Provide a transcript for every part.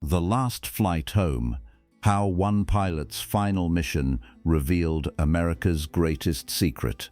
The Last Flight Home: How One Pilot's Final Mission Revealed America's Greatest Secret.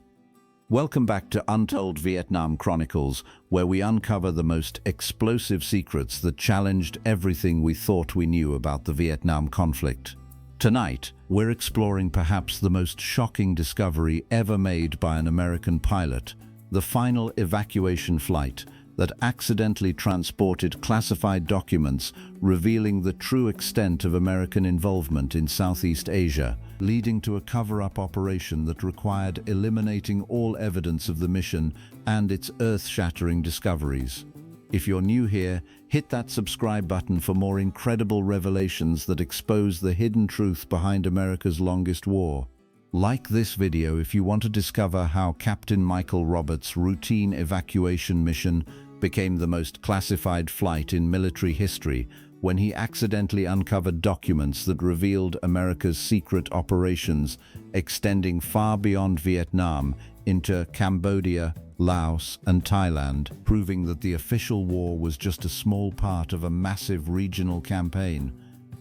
Welcome back to Untold Vietnam Chronicles, where we uncover the most explosive secrets that challenged everything we thought we knew about the Vietnam conflict. Tonight, we're exploring perhaps the most shocking discovery ever made by an American pilot, the final evacuation flight that accidentally transported classified documents revealing the true extent of American involvement in Southeast Asia, leading to a cover-up operation that required eliminating all evidence of the mission and its earth-shattering discoveries. If you're new here, hit that subscribe button for more incredible revelations that expose the hidden truth behind America's longest war. Like this video if you want to discover how Captain Michael Roberts' routine evacuation mission became the most classified flight in military history when he accidentally uncovered documents that revealed America's secret operations extending far beyond Vietnam into Cambodia, Laos, and Thailand, proving that the official war was just a small part of a massive regional campaign.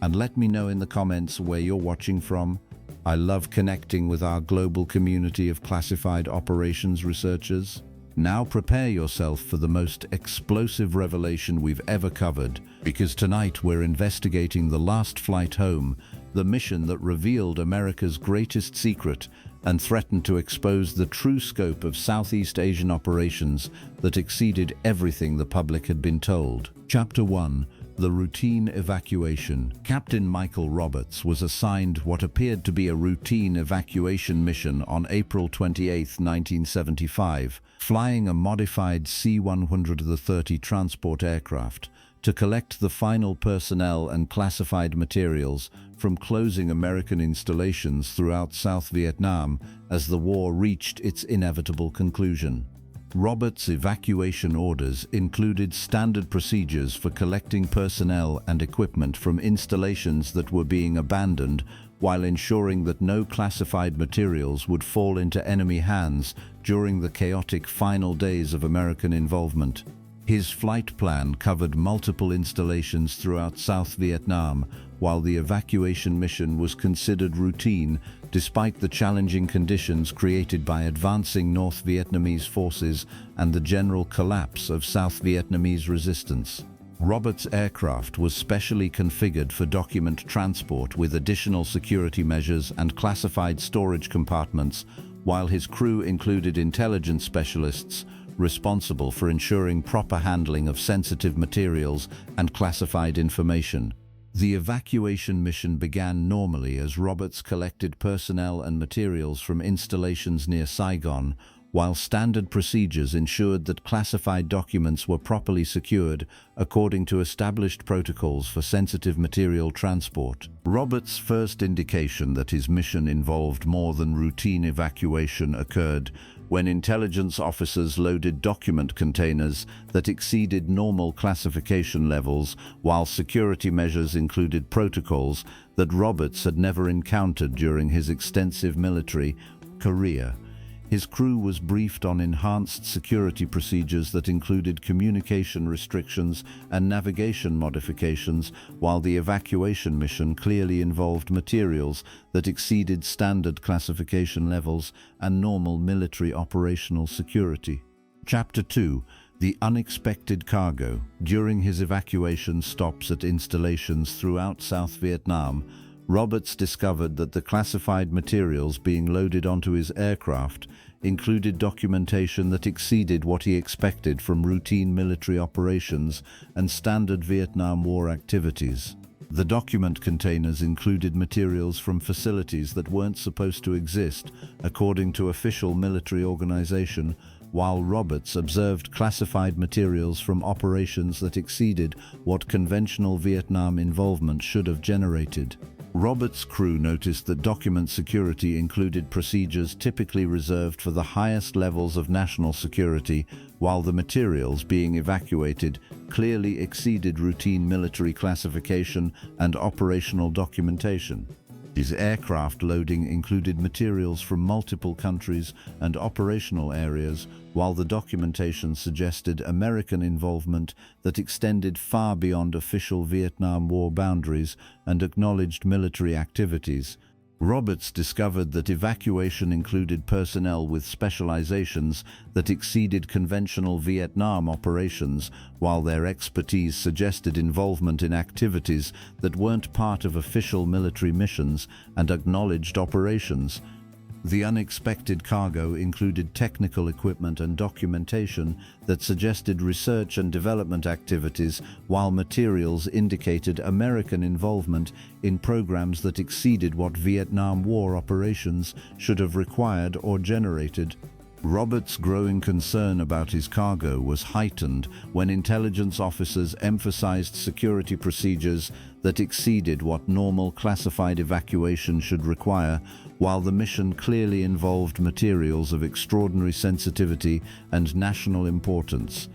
And let me know in the comments where you're watching from. I love connecting with our global community of classified operations researchers. Now prepare yourself for the most explosive revelation we've ever covered, because tonight we're investigating the Last Flight Home, the mission that revealed America's greatest secret and threatened to expose the true scope of Southeast Asian operations that exceeded everything the public had been told. Chapter 1. The routine evacuation. Captain Michael Roberts was assigned what appeared to be a routine evacuation mission on April 28, 1975, flying a modified C-130 transport aircraft to collect the final personnel and classified materials from closing American installations throughout South Vietnam as the war reached its inevitable conclusion. Roberts' evacuation orders included standard procedures for collecting personnel and equipment from installations that were being abandoned, while ensuring that no classified materials would fall into enemy hands during the chaotic final days of American involvement. His flight plan covered multiple installations throughout South Vietnam, while the evacuation mission was considered routine despite the challenging conditions created by advancing North Vietnamese forces and the general collapse of South Vietnamese resistance. Roberts' aircraft was specially configured for document transport with additional security measures and classified storage compartments, while his crew included intelligence specialists responsible for ensuring proper handling of sensitive materials and classified information. The evacuation mission began normally as Roberts collected personnel and materials from installations near Saigon, while standard procedures ensured that classified documents were properly secured according to established protocols for sensitive material transport. Roberts' first indication that his mission involved more than routine evacuation occurred when intelligence officers loaded document containers that exceeded normal classification levels, while security measures included protocols that Roberts had never encountered during his extensive military career. His crew was briefed on enhanced security procedures that included communication restrictions and navigation modifications, while the evacuation mission clearly involved materials that exceeded standard classification levels and normal military operational security. Chapter 2. The unexpected cargo. During his evacuation stops at installations throughout South Vietnam, Roberts discovered that the classified materials being loaded onto his aircraft included documentation that exceeded what he expected from routine military operations and standard Vietnam War activities. The document containers included materials from facilities that weren't supposed to exist, according to official military organization, while Roberts observed classified materials from operations that exceeded what conventional Vietnam involvement should have generated. Roberts' crew noticed that document security included procedures typically reserved for the highest levels of national security, while the materials being evacuated clearly exceeded routine military classification and operational documentation. His aircraft loading included materials from multiple countries and operational areas, while the documentation suggested American involvement that extended far beyond official Vietnam War boundaries and acknowledged military activities. Roberts discovered that evacuation included personnel with specializations that exceeded conventional Vietnam operations, while their expertise suggested involvement in activities that weren't part of official military missions and acknowledged operations. The unexpected cargo included technical equipment and documentation that suggested research and development activities, while materials indicated American involvement in programs that exceeded what Vietnam War operations should have required or generated. Roberts' growing concern about his cargo was heightened when intelligence officers emphasized security procedures that exceeded what normal classified evacuation should require, while the mission clearly involved materials of extraordinary sensitivity and national importance.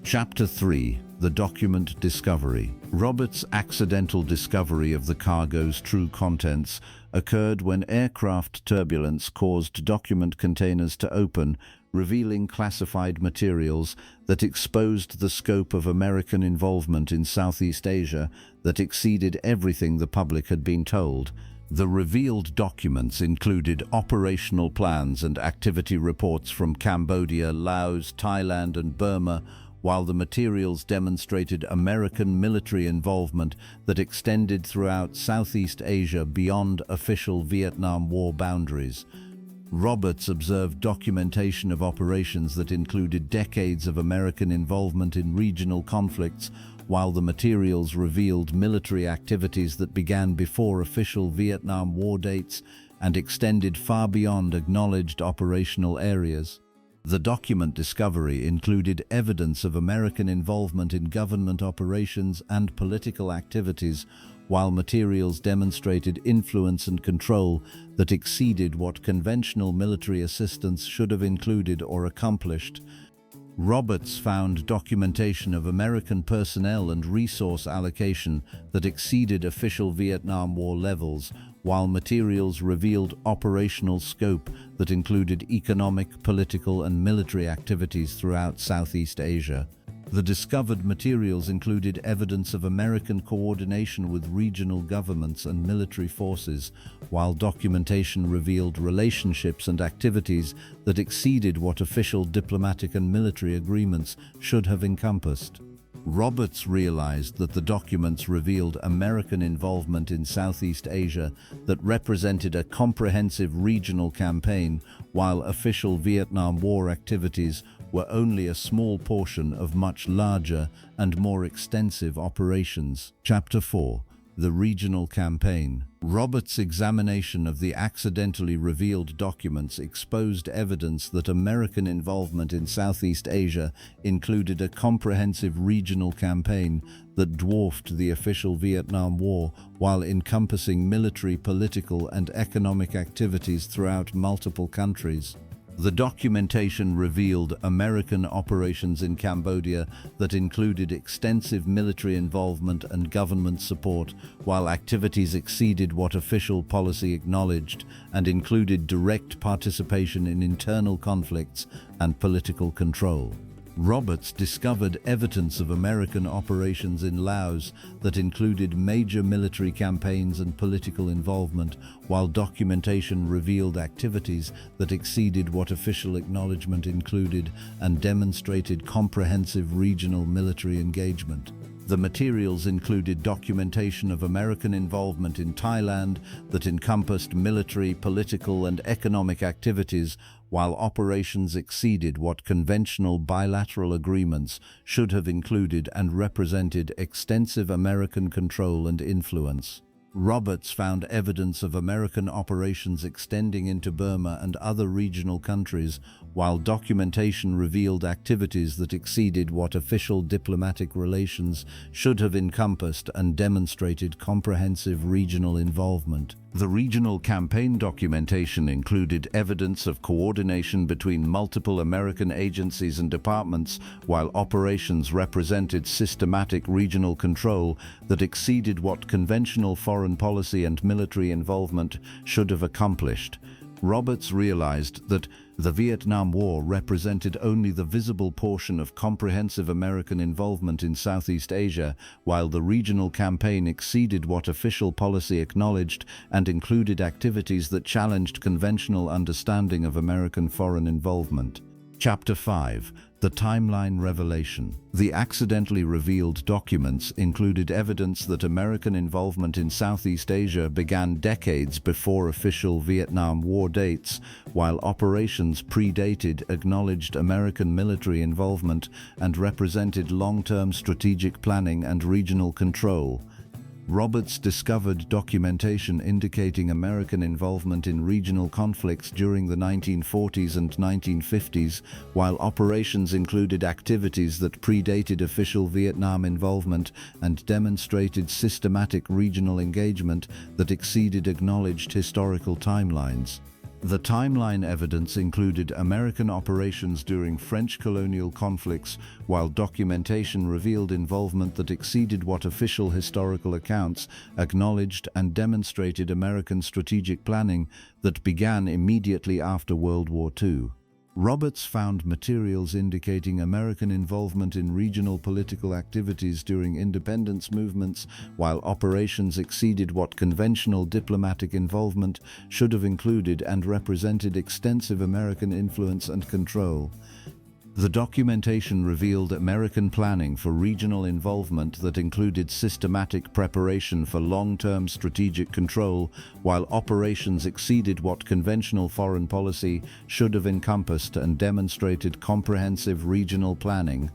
Chapter 3: The Document Discovery. Roberts' accidental discovery of the cargo's true contents occurred when aircraft turbulence caused document containers to open, revealing classified materials that exposed the scope of American involvement in Southeast Asia that exceeded everything the public had been told. The revealed documents included operational plans and activity reports from Cambodia, Laos, Thailand, and Burma, while the materials demonstrated American military involvement that extended throughout Southeast Asia beyond official Vietnam War boundaries. Roberts observed documentation of operations that included decades of American involvement in regional conflicts, while the materials revealed military activities that began before official Vietnam War dates and extended far beyond acknowledged operational areas. The document discovery included evidence of American involvement in government operations and political activities, while materials demonstrated influence and control that exceeded what conventional military assistance should have included or accomplished. Roberts found documentation of American personnel and resource allocation that exceeded official Vietnam War levels, while materials revealed operational scope that included economic, political, and military activities throughout Southeast Asia. The discovered materials included evidence of American coordination with regional governments and military forces, while documentation revealed relationships and activities that exceeded what official diplomatic and military agreements should have encompassed. Roberts realized that the documents revealed American involvement in Southeast Asia that represented a comprehensive regional campaign, while official Vietnam War activities were only a small portion of much larger and more extensive operations. Chapter 4: The Regional Campaign. Roberts' examination of the accidentally revealed documents exposed evidence that American involvement in Southeast Asia included a comprehensive regional campaign that dwarfed the official Vietnam War, while encompassing military, political, and economic activities throughout multiple countries. The documentation revealed American operations in Cambodia that included extensive military involvement and government support, while activities exceeded what official policy acknowledged and included direct participation in internal conflicts and political control. Roberts discovered evidence of American operations in Laos that included major military campaigns and political involvement, while documentation revealed activities that exceeded what official acknowledgement included and demonstrated comprehensive regional military engagement. The materials included documentation of American involvement in Thailand that encompassed military, political, and economic activities, while operations exceeded what conventional bilateral agreements should have included and represented extensive American control and influence. Roberts found evidence of American operations extending into Burma and other regional countries, while documentation revealed activities that exceeded what official diplomatic relations should have encompassed and demonstrated comprehensive regional involvement. The regional campaign documentation included evidence of coordination between multiple American agencies and departments, while operations represented systematic regional control that exceeded what conventional foreign policy and military involvement should have accomplished. Roberts realized that the Vietnam War represented only the visible portion of comprehensive American involvement in Southeast Asia, while the regional campaign exceeded what official policy acknowledged and included activities that challenged conventional understanding of American foreign involvement. Chapter 5. The Timeline Revelation. The accidentally revealed documents included evidence that American involvement in Southeast Asia began decades before official Vietnam War dates, while operations predated acknowledged American military involvement and represented long-term strategic planning and regional control. Roberts discovered documentation indicating American involvement in regional conflicts during the 1940s and 1950s, while operations included activities that predated official Vietnam involvement and demonstrated systematic regional engagement that exceeded acknowledged historical timelines. The timeline evidence included American operations during French colonial conflicts, while documentation revealed involvement that exceeded what official historical accounts acknowledged and demonstrated American strategic planning that began immediately after World War II. Roberts found materials indicating American involvement in regional political activities during independence movements, while operations exceeded what conventional diplomatic involvement should have included and represented extensive American influence and control. The documentation revealed American planning for regional involvement that included systematic preparation for long-term strategic control, while operations exceeded what conventional foreign policy should have encompassed and demonstrated comprehensive regional planning.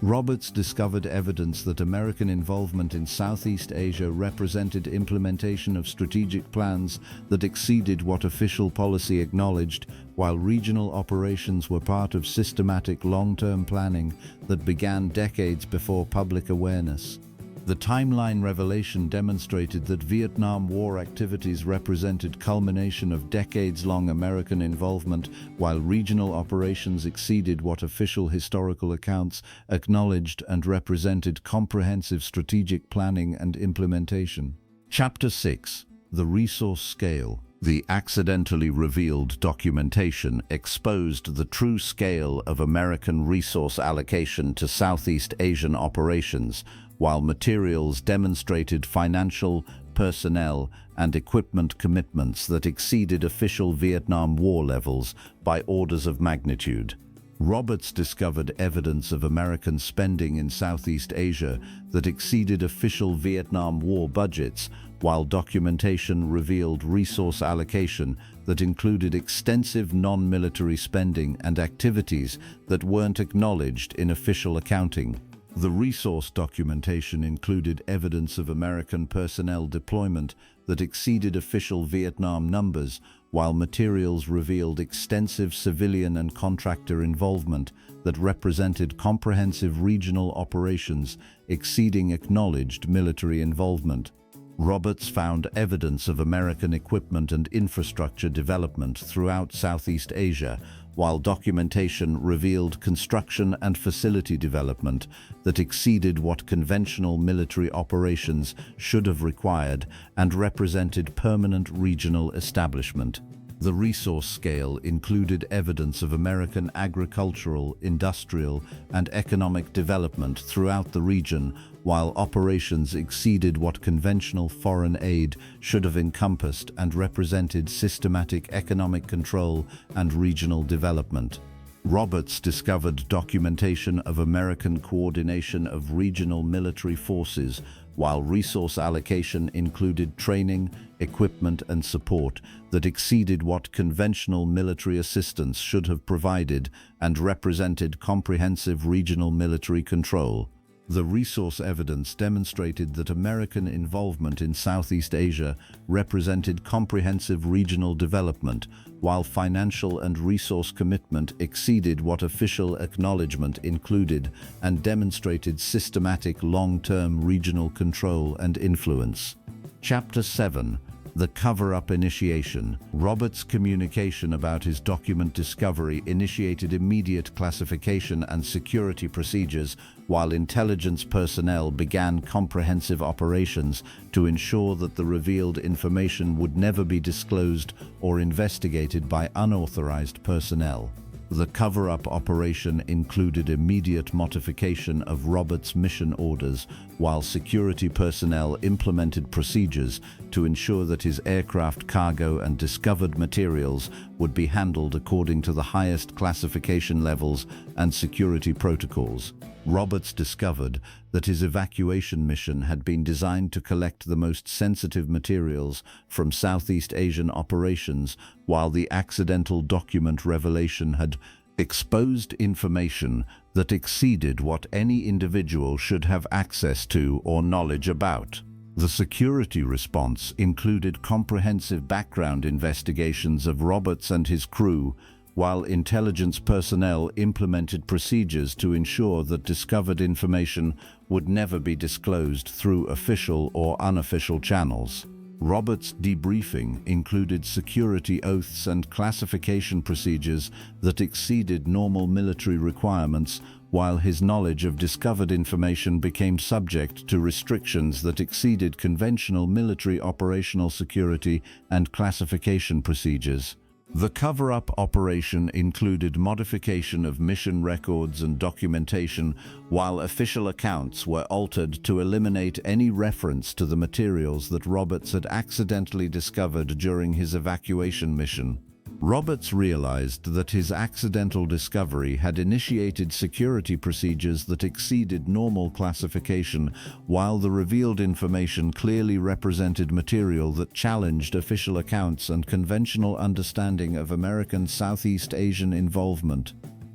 Roberts discovered evidence that American involvement in Southeast Asia represented implementation of strategic plans that exceeded what official policy acknowledged, while regional operations were part of systematic long-term planning that began decades before public awareness. The timeline revelation demonstrated that Vietnam War activities represented culmination of decades-long American involvement, while regional operations exceeded what official historical accounts acknowledged and represented comprehensive strategic planning and implementation. Chapter 6. The Resource Scale. The accidentally revealed documentation exposed the true scale of American resource allocation to Southeast Asian operations, while materials demonstrated financial, personnel, and equipment commitments that exceeded official Vietnam War levels by orders of magnitude. Roberts discovered evidence of American spending in Southeast Asia that exceeded official Vietnam War budgets, while documentation revealed resource allocation that included extensive non-military spending and activities that weren't acknowledged in official accounting. The resource documentation included evidence of American personnel deployment that exceeded official Vietnam numbers, while materials revealed extensive civilian and contractor involvement that represented comprehensive regional operations exceeding acknowledged military involvement. Roberts found evidence of American equipment and infrastructure development throughout Southeast Asia, while documentation revealed construction and facility development that exceeded what conventional military operations should have required and represented permanent regional establishment. The resource scale included evidence of American agricultural, industrial, and economic development throughout the region, while operations exceeded what conventional foreign aid should have encompassed and represented systematic economic control and regional development. Roberts discovered documentation of American coordination of regional military forces, while resource allocation included training, equipment, and support that exceeded what conventional military assistance should have provided and represented comprehensive regional military control. The resource evidence demonstrated that American involvement in Southeast Asia represented comprehensive regional development, while financial and resource commitment exceeded what official acknowledgement included and demonstrated systematic long-term regional control and influence. Chapter 7. The cover-up initiation. Roberts' communication about his document discovery initiated immediate classification and security procedures, while intelligence personnel began comprehensive operations to ensure that the revealed information would never be disclosed or investigated by unauthorized personnel. The cover-up operation included immediate modification of Roberts' mission orders, while security personnel implemented procedures to ensure that his aircraft cargo and discovered materials would be handled according to the highest classification levels and security protocols. Roberts discovered that his evacuation mission had been designed to collect the most sensitive materials from Southeast Asian operations, while the accidental document revelation had exposed information that exceeded what any individual should have access to or knowledge about. The security response included comprehensive background investigations of Roberts and his crew, while intelligence personnel implemented procedures to ensure that discovered information would never be disclosed through official or unofficial channels. Roberts' debriefing included security oaths and classification procedures that exceeded normal military requirements, while his knowledge of discovered information became subject to restrictions that exceeded conventional military operational security and classification procedures. The cover-up operation included modification of mission records and documentation, while official accounts were altered to eliminate any reference to the materials that Roberts had accidentally discovered during his evacuation mission. Roberts realized that his accidental discovery had initiated security procedures that exceeded normal classification, while the revealed information clearly represented material that challenged official accounts and conventional understanding of American Southeast Asian involvement.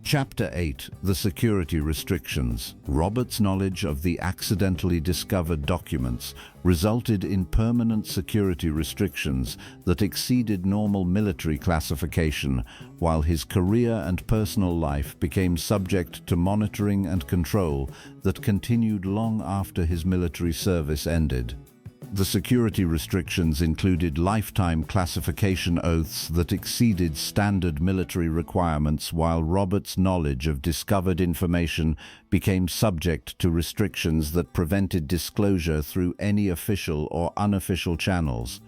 Chapter 8. The Security Restrictions. Roberts' knowledge of the accidentally discovered documents resulted in permanent security restrictions that exceeded normal military classification, while his career and personal life became subject to monitoring and control that continued long after his military service ended. The security restrictions included lifetime classification oaths that exceeded standard military requirements, while Roberts' knowledge of discovered information became subject to restrictions that prevented disclosure through any official or unofficial channels.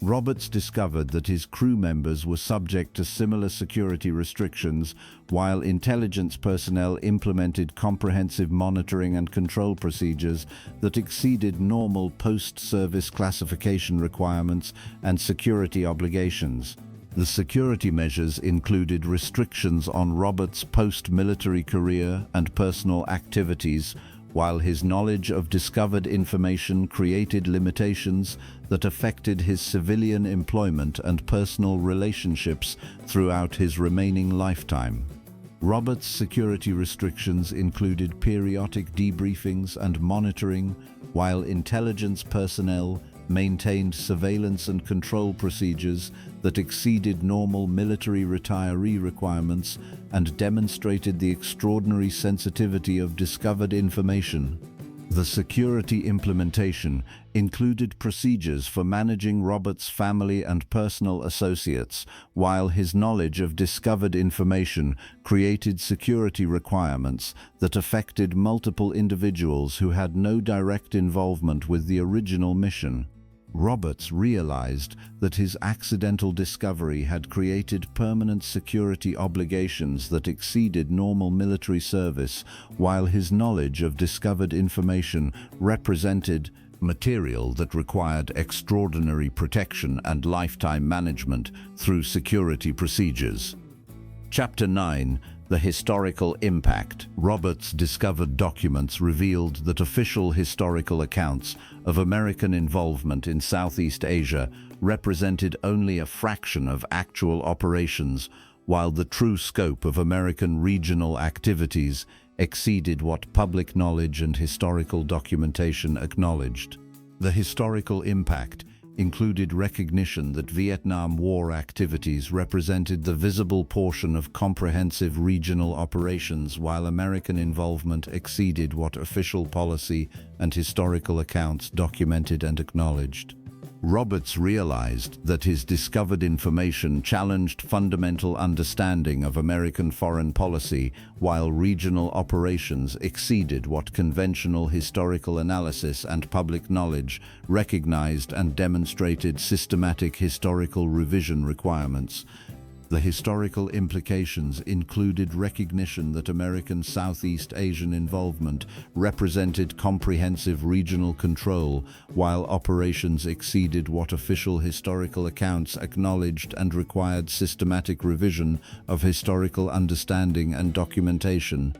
Roberts discovered that his crew members were subject to similar security restrictions, while intelligence personnel implemented comprehensive monitoring and control procedures that exceeded normal post-service classification requirements and security obligations. The security measures included restrictions on Roberts' post-military career and personal activities, while his knowledge of discovered information created limitations that affected his civilian employment and personal relationships throughout his remaining lifetime. Roberts' security restrictions included periodic debriefings and monitoring, while intelligence personnel maintained surveillance and control procedures that exceeded normal military retiree requirements and demonstrated the extraordinary sensitivity of discovered information. The security implementation included procedures for managing Roberts' family and personal associates, while his knowledge of discovered information created security requirements that affected multiple individuals who had no direct involvement with the original mission. Roberts realized that his accidental discovery had created permanent security obligations that exceeded normal military service, while his knowledge of discovered information represented material that required extraordinary protection and lifetime management through security procedures. Chapter 9. The Historical Impact. Roberts' discovered documents revealed that official historical accounts of American involvement in Southeast Asia represented only a fraction of actual operations, while the true scope of American regional activities exceeded what public knowledge and historical documentation acknowledged. The historical impact included recognition that Vietnam War activities represented the visible portion of comprehensive regional operations, while American involvement exceeded what official policy and historical accounts documented and acknowledged. Roberts realized that his discovered information challenged fundamental understanding of American foreign policy, while regional operations exceeded what conventional historical analysis and public knowledge recognized and demonstrated systematic historical revision requirements. The historical implications included recognition that American Southeast Asian involvement represented comprehensive regional control, while operations exceeded what official historical accounts acknowledged and required systematic revision of historical understanding and documentation.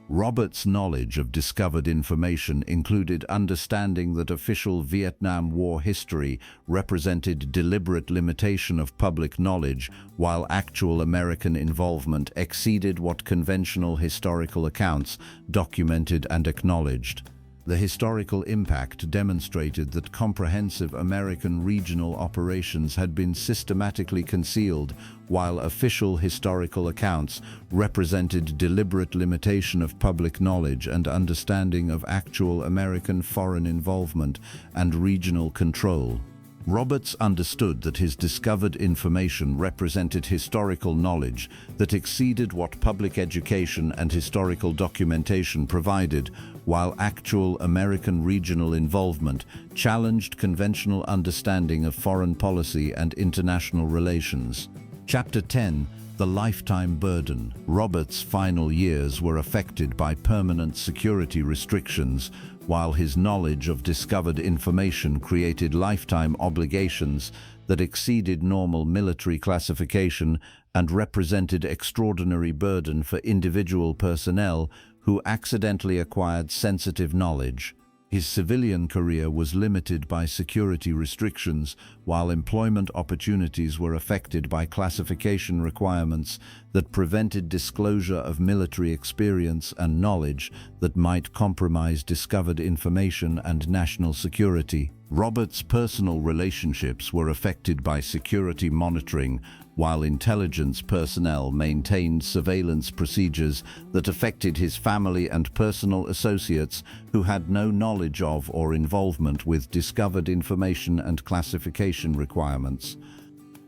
Roberts' knowledge of discovered information included understanding that official Vietnam War history represented deliberate limitation of public knowledge, while actual American involvement exceeded what conventional historical accounts documented and acknowledged. The historical impact demonstrated that comprehensive American regional operations had been systematically concealed, while official historical accounts represented deliberate limitation of public knowledge and understanding of actual American foreign involvement and regional control. Roberts understood that his discovered information represented historical knowledge that exceeded what public education and historical documentation provided, while actual American regional involvement challenged conventional understanding of foreign policy and international relations. Chapter 10: The Lifetime Burden. Roberts' final years were affected by permanent security restrictions, while his knowledge of discovered information created lifetime obligations that exceeded normal military classification and represented extraordinary burden for individual personnel who accidentally acquired sensitive knowledge. His civilian career was limited by security restrictions, while employment opportunities were affected by classification requirements that prevented disclosure of military experience and knowledge that might compromise discovered information and national security. Roberts' personal relationships were affected by security monitoring, while intelligence personnel maintained surveillance procedures that affected his family and personal associates who had no knowledge of or involvement with discovered information and classification requirements.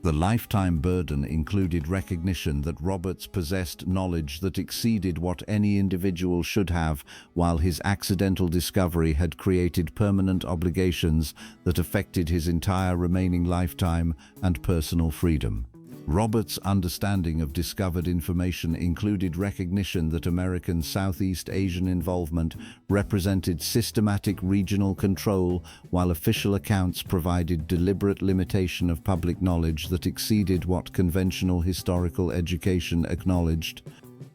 The lifetime burden included recognition that Roberts possessed knowledge that exceeded what any individual should have, while his accidental discovery had created permanent obligations that affected his entire remaining lifetime and personal freedom. Roberts' understanding of discovered information included recognition that American Southeast Asian involvement represented systematic regional control, while official accounts provided deliberate limitation of public knowledge that exceeded what conventional historical education acknowledged.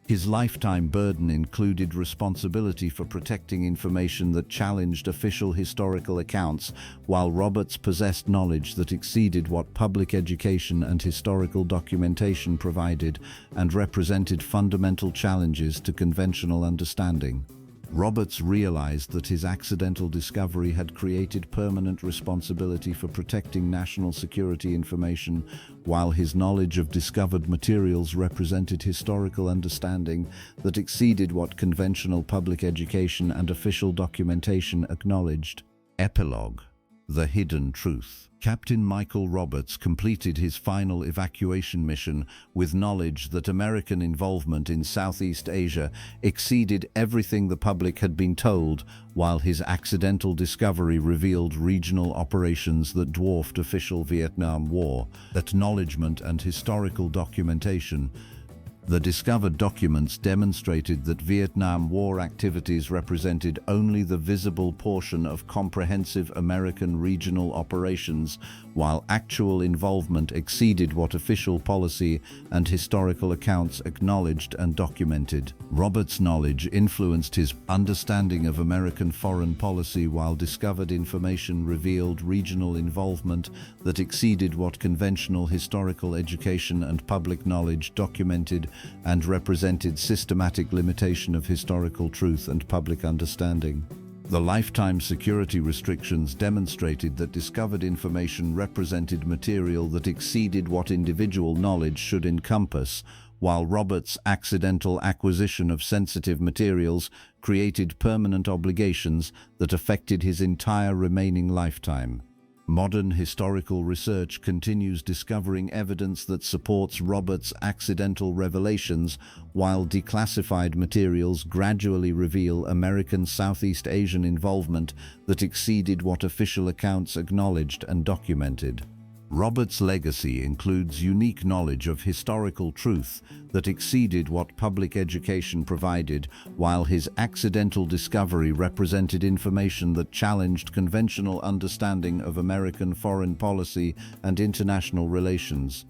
His lifetime burden included responsibility for protecting information that challenged official historical accounts, while Roberts possessed knowledge that exceeded what public education and historical documentation provided and represented fundamental challenges to conventional understanding. Roberts realized that his accidental discovery had created permanent responsibility for protecting national security information, while his knowledge of discovered materials represented historical understanding that exceeded what conventional public education and official documentation acknowledged. Epilogue: The Hidden Truth. Captain Michael Roberts completed his final evacuation mission with knowledge that American involvement in Southeast Asia exceeded everything the public had been told, while his accidental discovery revealed regional operations that dwarfed official Vietnam War acknowledgement and historical documentation. The discovered documents demonstrated that Vietnam War activities represented only the visible portion of comprehensive American regional operations, while actual involvement exceeded what official policy and historical accounts acknowledged and documented. Roberts' knowledge influenced his understanding of American foreign policy, while discovered information revealed regional involvement that exceeded what conventional historical education and public knowledge documented and represented systematic limitation of historical truth and public understanding. The lifetime security restrictions demonstrated that discovered information represented material that exceeded what individual knowledge should encompass, while Roberts' accidental acquisition of sensitive materials created permanent obligations that affected his entire remaining lifetime. Modern historical research continues discovering evidence that supports Roberts' accidental revelations, while declassified materials gradually reveal American Southeast Asian involvement that exceeded what official accounts acknowledged and documented. Roberts' legacy includes unique knowledge of historical truth that exceeded what public education provided, while his accidental discovery represented information that challenged conventional understanding of American foreign policy and international relations.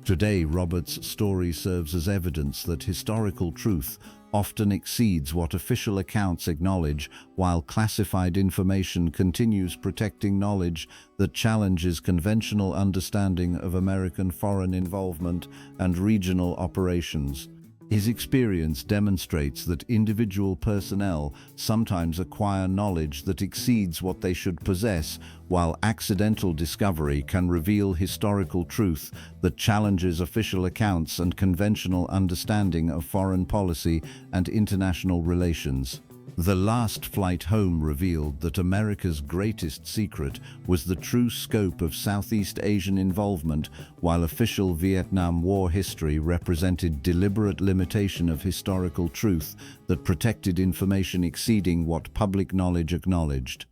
Today, Roberts' story serves as evidence that historical truth often exceeds what official accounts acknowledge, while classified information continues protecting knowledge that challenges conventional understanding of American foreign involvement and regional operations. His experience demonstrates that individual personnel sometimes acquire knowledge that exceeds what they should possess, while accidental discovery can reveal historical truth that challenges official accounts and conventional understanding of foreign policy and international relations. The last flight home revealed that America's greatest secret was the true scope of Southeast Asian involvement, while official Vietnam War history represented deliberate limitation of historical truth that protected information exceeding what public knowledge acknowledged.